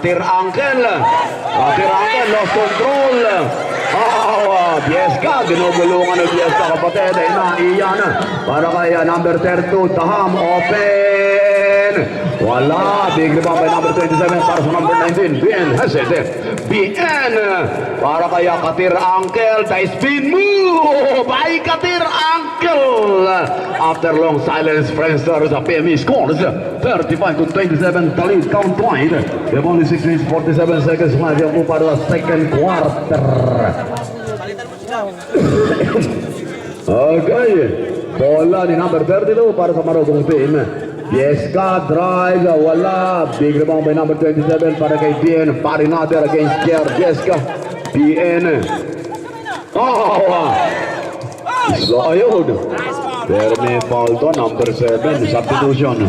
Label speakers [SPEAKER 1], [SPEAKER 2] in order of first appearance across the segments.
[SPEAKER 1] Katir Angkel. Katir Angkel, lost control. Biesca, binubulungan ng Biesca kapatid. Ay na, iyan. Para kay number 32, Taham, open. Wala, big rebound by number 27 para sa number 19, BN Hesed. BN para kay Katir Angkel. The spin move by Katir Angkel. After long silence, Friendster, the PME scores 35-27, the lead count point. We have only 6 minutes 47 seconds left para sa second quarter. Okay, bola ni number 32 para sa Marugong team. Biesca drive, wala. Big rebound by number 27 para kay BN. Parinader against Kier Biesca. BN. So ayun. Pero may foul to, number 7, substitution.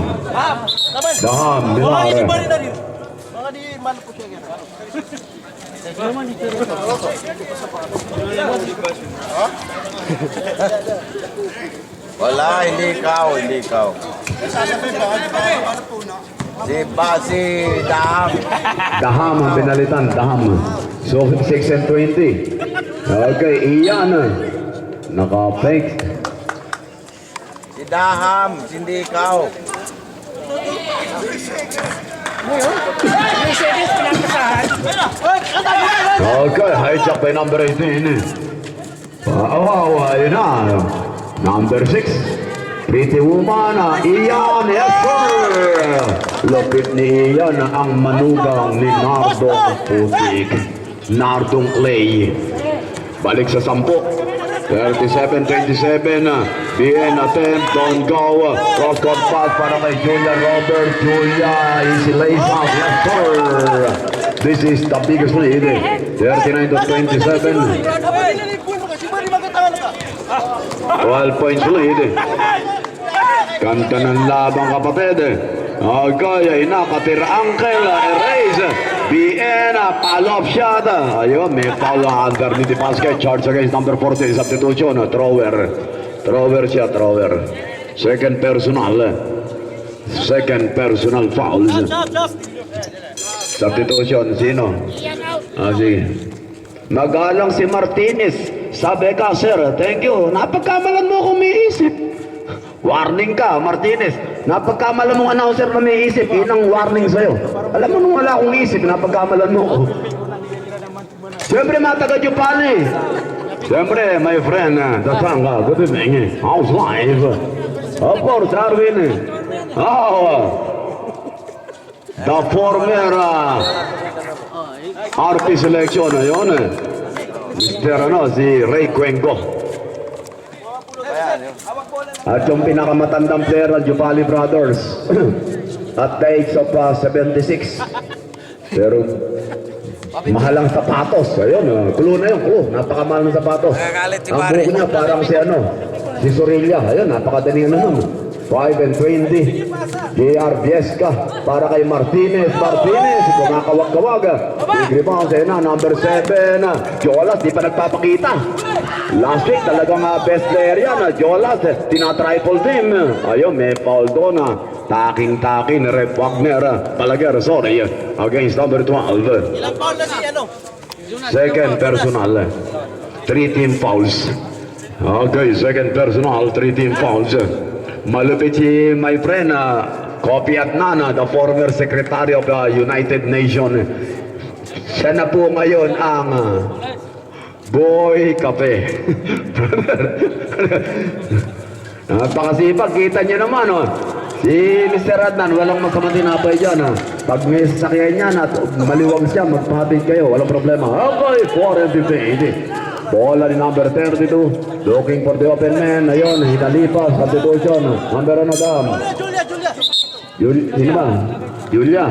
[SPEAKER 1] Daham, Milare.
[SPEAKER 2] Wala, hindi ikaw. Si Daham.
[SPEAKER 1] Daham ang pinalitan, Daham. So 6 and 20. Okay, iyan. Naka-fake.
[SPEAKER 2] Si Daham, hindi ikaw.
[SPEAKER 1] Okay, hijack by number 18. Ayun na. Number 6. Pretty woman, Ian, yes sir! Lupit ni Ian ang manugang ni Nardong Putik. Nardong Clay. Balik sa 10. 37-27, BN attempt, don't go. Cross-court pass para kay Julia Robert. Julia, easy lays out, yes sir! This is the biggest lead. 39-27. 12 points lead. Kanta ng labang kapatid. Okay, na Katir Angkel, erase. BN, follow-up shot. Ayun, may foul underneath the basket. Charge against number 40, substitution. Thrower siya. Second personal fouls. Substitution, sino? Sige. Magalang si Martinez. Sabi ka, sir, thank you. Napagkamalan mo kung may isip. Warning ka, Martinez. Napagkamalan mong announcer na may isip, yun ang warning sa'yo. Alam mo nung wala akong isip, napagkamalan mo ko. Siyempre, matagad yung pali. Siyempre, my friend, Dasanga, good evening. How's life? Of course, Arvin. The former RP selection, yun. Mr. Si Ray Cuengo. At yung pinakamatandang player ng Jupali Brothers at the age of 76. Pero mahalang sapatos. Ayun, clue na yun, clue. Napakamahal ng sapatos. Ang buhok niya parang si Sorilla. Ayun, napakadali na nun. 5 and 20. JR Biesca para kay Martinez. Kumakawag-kawag. Big rebound sa'yo na, number 7. Jolas, di pa nagpapakita. Last week talagang best player yan. Jolas, tina-triple team. Ayun, may foul doon. Taking Rep Wagner. Balaguer, sorry. Against number 12.
[SPEAKER 3] Ilang foul na si
[SPEAKER 1] Second personal. 3 team fouls. Okay, second personal, 3 team fouls. Malupit si my friend, Kofi Atnana, the former Secretary of the United Nations. Siya na po ngayon ang Boy Cafe. Napakasipag, kita niyo naman, si Mr. Adnan, walang magkamantinapay dyan. Pag may sasakyan niyan at maliwag siya, magpahatid kayo, walang problema. Okay, 4 and 50. Bola ni number 32. Looking for the open man. Ayun, hinalipas. Substitution. Number ano dam? Julia. Julia.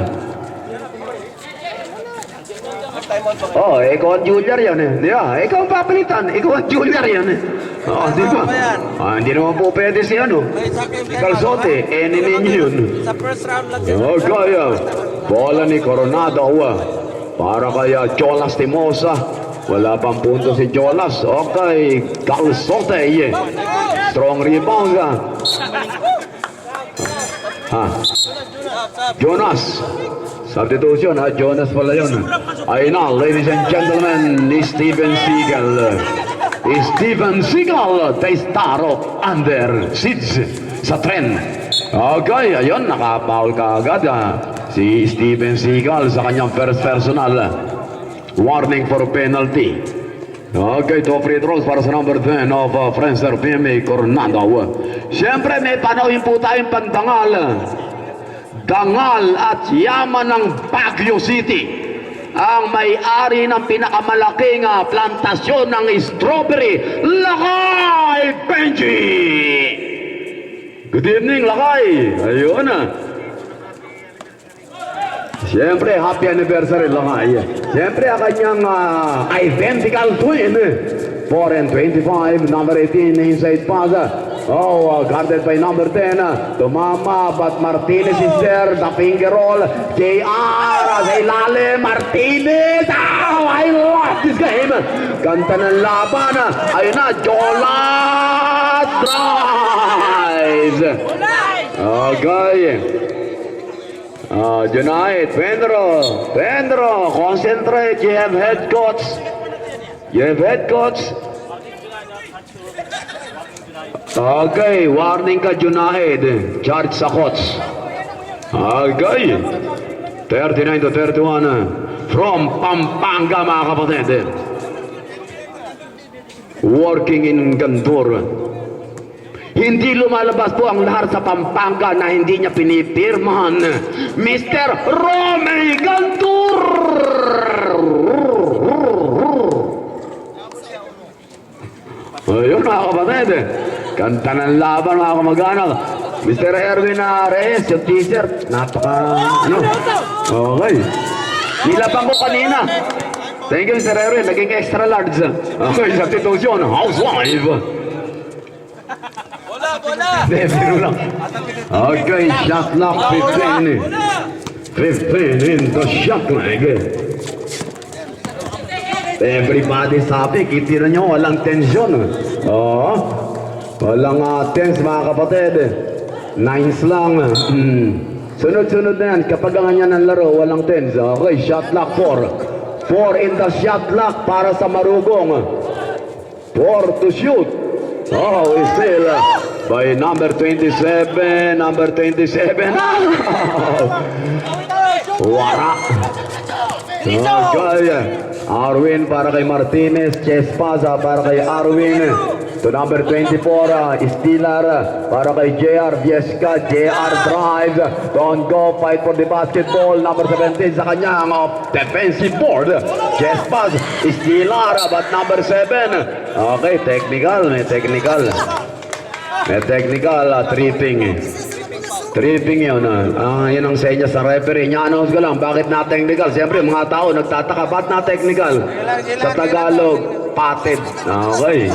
[SPEAKER 1] Oh, ikaw ang Julia yan eh. Di ba? Ikaw ang papalitan. Ikaw ang Julia yan eh. Oh, di ba? Hindi naman po pwede si ano. Calzote. Enemy niyo yun.
[SPEAKER 3] Sa first round lang
[SPEAKER 1] yan. Okay. Bola ni Coronado. Para kaya Cholas Timosa. Wala pang punto si Jolas. Okay, Calzote. Strong rebound. Jonas. Substitution, Jonas pala yun. Ayun na, ladies and gentlemen, ni Steven Seagal. Steven Seagal, Testaro, under siege sa tren. Okay, ayun, nakapaul ka agad si Steven Seagal sa kanyang first personal. Warning for penalty. Okay, 2 free throws para sa number 10 of Frenzer PMA Coronado. Siyempre, may panauhin po tayong pandangal. Dangal at yaman ng Baguio City. Ang may-ari ng pinakamalaking plantasyon ng strawberry, Lakay Benji! Good evening, Lakay! Ayun Siyempre, happy anniversary, Lakay. Siyempre, ang kanyang identical twin. 4 and 25, number 18, inside pass. Guarded by number 10. Tumama, but Martinez is there. The finger roll. JR, sa ilalim. Martinez. Oh, I love this game. Ganda ng laban. Ayun na, Jolas drives. Okay. Junaid, Pedro, concentrate. You have head coach. Okay, warning ka, Junaid. Charge sa coach. Okay. 39 to 31 from Pampanga, mga kapatid. Working in Gandur. Hindi lumalabas po ang lahar sa Pampanga na hindi niya pinipirmahan. Mr. Romy Gandur! Ayun, mga kapatid. Kanta ng laban, mga kamag-anak. Mr. Erwin Reyes, yung t-shirt. Okay. Nilabang ko kanina. Thank you, Mr. Erwin. Naging extra large. Okay, substitution. Housewife. Bola! Biro lang. Okay, shot clock 15. 15 in the shot leg. Everybody sabi, kitira nyo, walang tensyon. Walang tense, mga kapatid. Nines lang. Sunod-sunod na yan. Kapag ganyan ang laro, walang tense. Okay, shot clock 4. 4 in the shot clock para sa Marugong. 4 to shoot. We still by number 27. Wara. Okay. Arwin para kay Martinez. Chespaza para kay Arwin. To number 24, Estilar para kay JR Viesca. JR drives. Don't go, fight for the basketball. Number 17 sa kanyang defensive board. Chespaz, Estilar, but number 7. Okay, technical. May technical, tripping. Tripping yun. Yun ang senya sa referee. Nya-announce ko lang, bakit na technical? Siyempre, mga tao nagtataka, ba't na technical? Sa Tagalog, patid. Okay.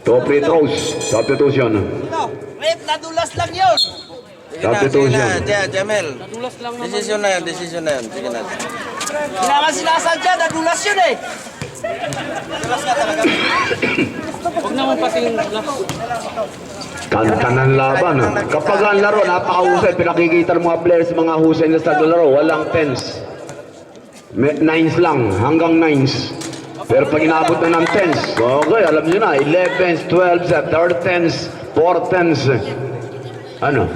[SPEAKER 1] 2 free throws. Substitution.
[SPEAKER 3] Wait, nadulas lang yun.
[SPEAKER 1] Substitution.
[SPEAKER 2] Jamel.
[SPEAKER 3] Nadulas lang naman.
[SPEAKER 2] Decision na yun. Sige na.
[SPEAKER 3] Kailangan sinasadya, nadulas yun eh. Nadulas nga talaga. Huwag naman pating
[SPEAKER 1] Kanta ng laban. Kapag ang laro, napakahusay. Pinakikita ng mga players, mga husay na sa laro. Walang tens. Nines lang. Hanggang nines. Pero pag inabot na ng tens, okay, alam nyo na. 11s, 12s, 13s, 14s. Ano?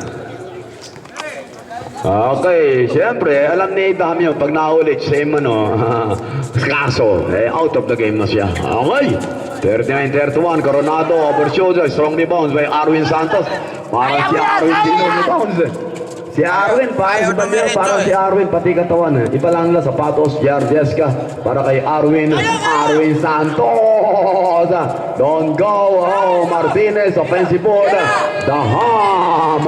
[SPEAKER 1] Okay, siyempre, alam ni Dami yun, pag naulit, same kaso, out of the game na siya. Okay, 39-31, Coronado, overshoot, strong rebounds by Arwin Santos. Parang si Arwin dito rebounds. Si Arwin, parang si Arwin, pati katawan. Iba lang nila, sapatos, JR Viesca, para kay Arwin Santos. Don't go, Martinez, offensive board. Daham.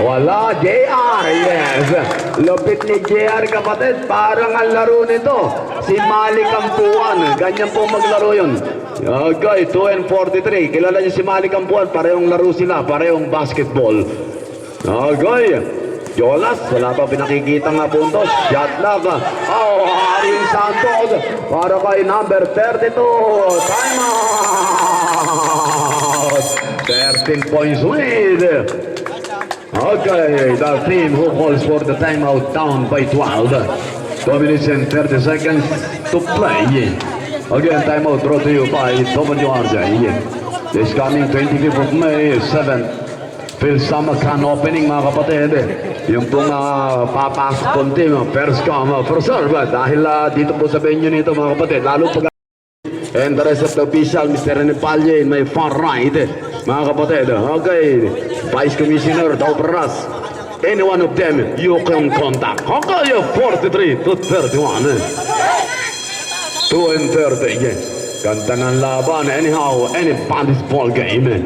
[SPEAKER 1] Wala, JR, yes. Lupit ni JR, kapatid, parang ang laro nito. Si Malik Ampuan, ganyan po maglaro yun. Okay, 2 and 43. Kilala niyo si Malik Ampuan, parehong laro sila, parehong basketball. Okay. Jolas, wala pa pinakikita nga puntos. Shot lock. Arwin Santos para kay number 32. Time out. 13 points lead. Okay, the team who calls for the timeout down by 12. 2 minutes and 30 seconds to play. Again, timeout brought to you by WRJ. This coming 25th of May, 7th. Phil Summer Can opening mga kapatid. Yung pong papasok pong team, first come, first serve. Dahil dito po sa venue nito mga kapatid, lalo pag and the rest of the official, Mr. Nepalye in my far right. Mga kapatid, okay, Vice Commissioner Dauperas. Any one of them, you can contact. Okay, 43 to 31. 2 and 30. Ganda ng laban. Anyhow, anybody's ball game.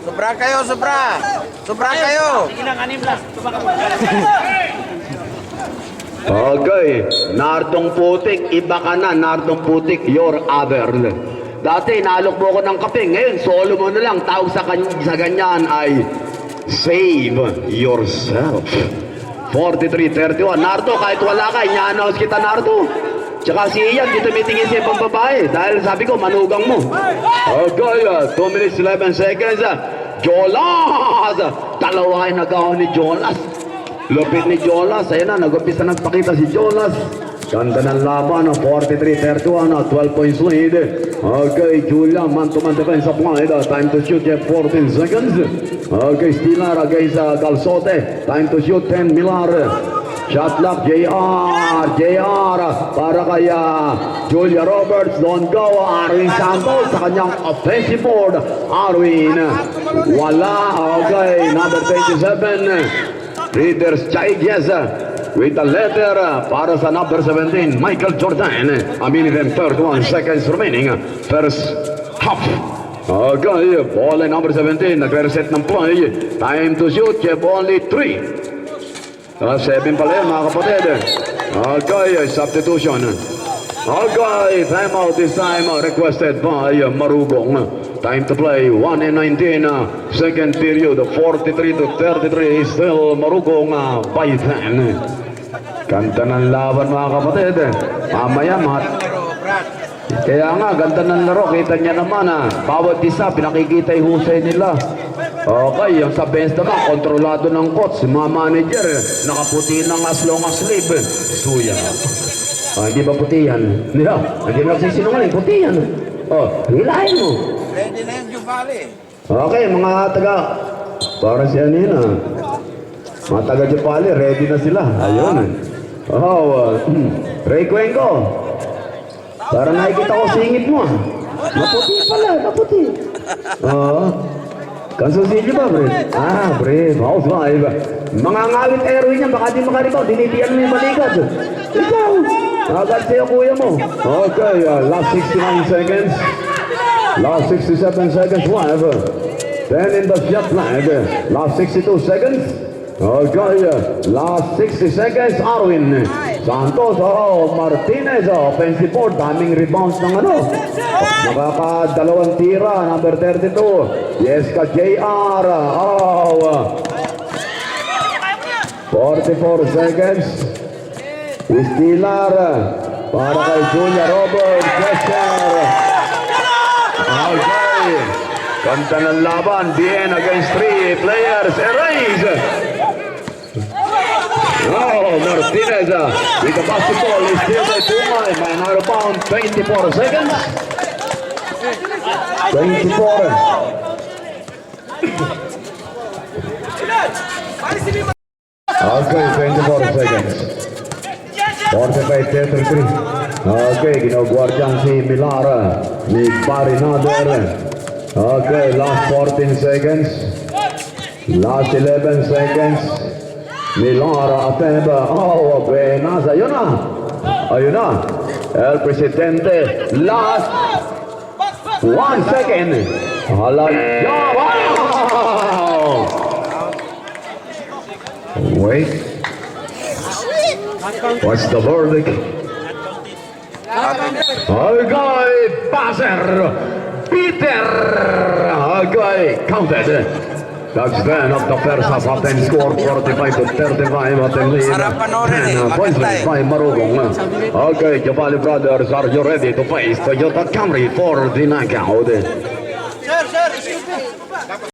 [SPEAKER 2] Sobra kayo, sobra! Sobra kayo!
[SPEAKER 1] Okay, Nardong Putik, iba ka na, Nardong Putik, your other. Dati, naalok mo ko ng kape. Ngayon, solo mo na lang. Tawag sa ganyan ay save yourself. 43-31. Nardo, kahit wala ka, ina-announce kita, Nardo. Tsaka si Ian, dito tumitingin siya pang babae. Dahil sabi ko, manugang mo. Okay, 2 minutes 11 seconds. Jolas! Dalawa kayo nagawa ni Jolas. Lupit ni Jolas. Ayan na, nag-upisa nagpakita si Jolas. Ganda ng laban, 43-31, 12 points lead. Okay, Julia, man-to-man defense applied. Time to shoot, 14 seconds. Okay, Stilar against Calzote. Time to shoot, 10 Millar. Shot clock, JR, para kay Julia Roberts. Don't go, Arwin Santos sa kanyang offensive board. Arwin, wala. Okay, number 27. Readers Chaig, yes. With the letter para sa number 17, Michael Jordan. A minute and 31 seconds remaining. First half. Okay, ball in number 17. Nagre-reset ng play. Time to shoot, only 3. 7 pala yun mga kapatid. Okay, substitution. Okay, timeout this time requested by Marugong. Time to play, 1 and 19. Second period, 43-33. Still Marugong by 10. Ganda ng laban mga kapatid. Mamaya kaya nga, ganda ng laro. Kita niya naman bawat isa, pinakikita yung husay nila. Okay, yung sa bench naman, kontrolado ng coach, mga manager, nakaputi ng as long as sleeve. Suya. Hindi ba puti yan? Hindi nagsisinungaling, puti yan. Hilahin mo.
[SPEAKER 2] Ready na yung Jubali.
[SPEAKER 1] Okay, mga taga, para si Anina. Mga taga Jupali, ready na sila. Ayun. Ray Cuenco. Para nakikita ko singit mo. Maputi pala, maputi. Kansusilyo ba, Bre? Bre, house five. Mga ngawit Erwin yan, baka di makaribaw, dinitiyan mo yung balikat. Ikaw, agad sa'yo kuya mo. Okay, last 69 seconds. Last 67 seconds, 5. 10 in the shot flag. Last 62 seconds. Okay, last 60 seconds, Arwin. Santos, Martinez, offensive board, daming rebounds ng nakakadalawang tira, number 32. Yes ka, JR. 44 seconds. Stilar para kay Julia Roberts. Okay. Ganda ng laban. DN against 3 players. Erase. Martinez with the basketball is still by 2 by another pound. 24 seconds. 24. Okay, 24 seconds. 45-33. Okay, ginagwardiyan si Milara ni Barry Nader. Okay, last 14 seconds. Last 11 seconds. Milara Ateba. Buenas. Ayun na. Ayun na. El Presidente. Last 1 second. Halaya. Wow! Wait. What's the verdict? Okay, passer. Peter. Okay, counted. That's the end of the first half. Half-time score 45-35 at the lead.
[SPEAKER 2] Sarap panoorin
[SPEAKER 1] Points by Marugong. Okay, Jabali brothers, are you ready to face Toyota Camry for the knockout?
[SPEAKER 3] Sir, excuse me.